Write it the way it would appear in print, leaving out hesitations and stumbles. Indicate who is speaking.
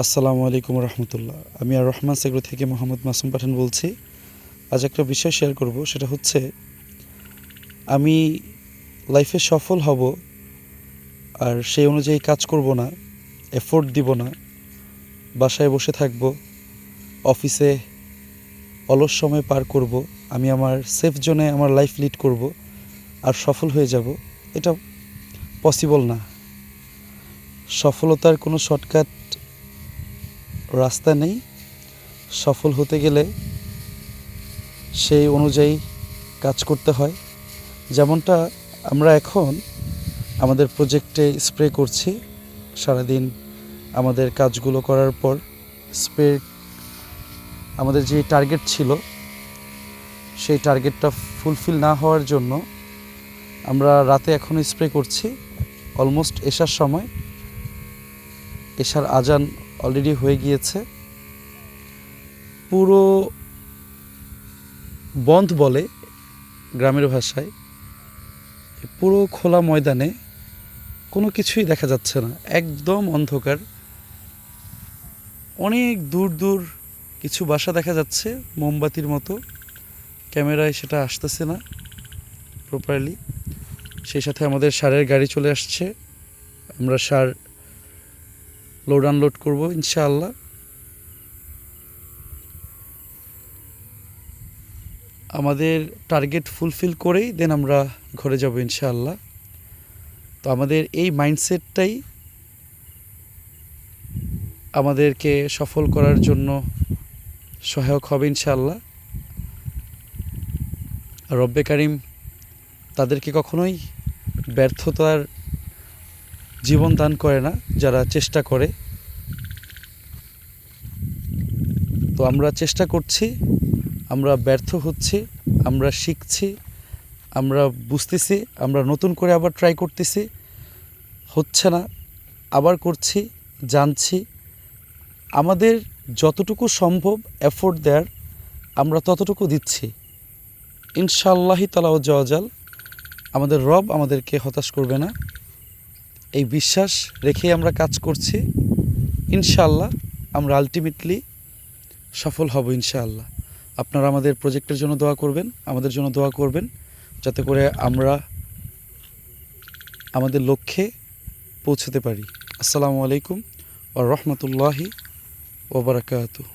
Speaker 1: আসসালামু আলাইকুম রহমতুল্লাহ। আমি আর রহমান সেগ্রো থেকে মোহাম্মদ মাসুম পাঠান বলছি। আজ একটা বিষয় শেয়ার করব, সেটা হচ্ছে আমি লাইফে সফল হব আর সেই অনুযায়ী কাজ করব না, এফোর্ট দিব না, বাসায় বসে থাকব, অফিসে অলস সময় পার করব, আমি আমার সেফ জোনে আমার লাইফ লিড করব আর সফল হয়ে যাব, এটা পসিবল না। সফলতার কোনো শর্টকাট রাস্তা নেই। সফল হতে গেলে সেই অনুযায়ী কাজ করতে হয়। যেমনটা আমরা এখন আমাদের প্রজেক্টে স্প্রে করছি, সারাদিন আমাদের কাজগুলো করার পর স্প্রে আমাদের যে টার্গেট ছিল সেই টার্গেটটা ফুলফিল না হওয়ার জন্য আমরা রাতে এখনও স্প্রে করছি। অলমোস্ট এশার সময়, এশার আজান অলরেডি হয়ে গিয়েছে। পুরো বন্ধ বলে গ্রামের ভাষায়, পুরো খোলা ময়দানে কোনো কিছুই দেখা যাচ্ছে না, একদম অন্ধকার। অনেক দূর দূর কিছু বাসা দেখা যাচ্ছে মোমবাতির মতো, ক্যামেরায় সেটা আসতেছে না প্রপারলি। সেই সাথে আমাদের সারের গাড়ি চলে আসছে, আমরা সার লোড আনলোড করবো ইনশাআল্লাহ। আমাদের টার্গেট ফুলফিল করেই দেন আমরা ঘরে যাব ইনশাআল্লাহ। তো আমাদের এই মাইন্ডসেটটাই আমাদেরকে সফল করার জন্য সহায়ক হবে ইনশাআল্লাহ। রব্বে কারিম তাদেরকে কখনোই ব্যর্থতার জীবন দান করে না যারা চেষ্টা করে। তো আমরা চেষ্টা করছি, আমরা ব্যর্থ হচ্ছি, আমরা শিখছি, আমরা বুঝতেছি, আমরা নতুন করে আবার ট্রাই করতেছি, হচ্ছে না, আবার করছি, জানছি। আমাদের যতটুকু সম্ভব এফোর্ট দেওয়ার আমরা ততটুকু দিচ্ছি। ইনশাআল্লাহি তাআলা ওয়াজাল আমাদের রব আমাদেরকে হতাশ করবে না, এই বিশ্বাস রেখেই আমরা কাজ করছি। ইনশাআল্লাহ আমরা আলটিমেটলি সফল হব ইনশাআল্লাহ। আপনারা আমাদের প্রজেক্টের জন্য দোয়া করবেন, আমাদের জন্য দোয়া করবেন, যাতে করে আমরা আমাদের লক্ষ্যে পৌঁছতে পারি। আসসালামু আলাইকুম ওয়া রাহমাতুল্লাহি ওয়া বারাকাতুহু।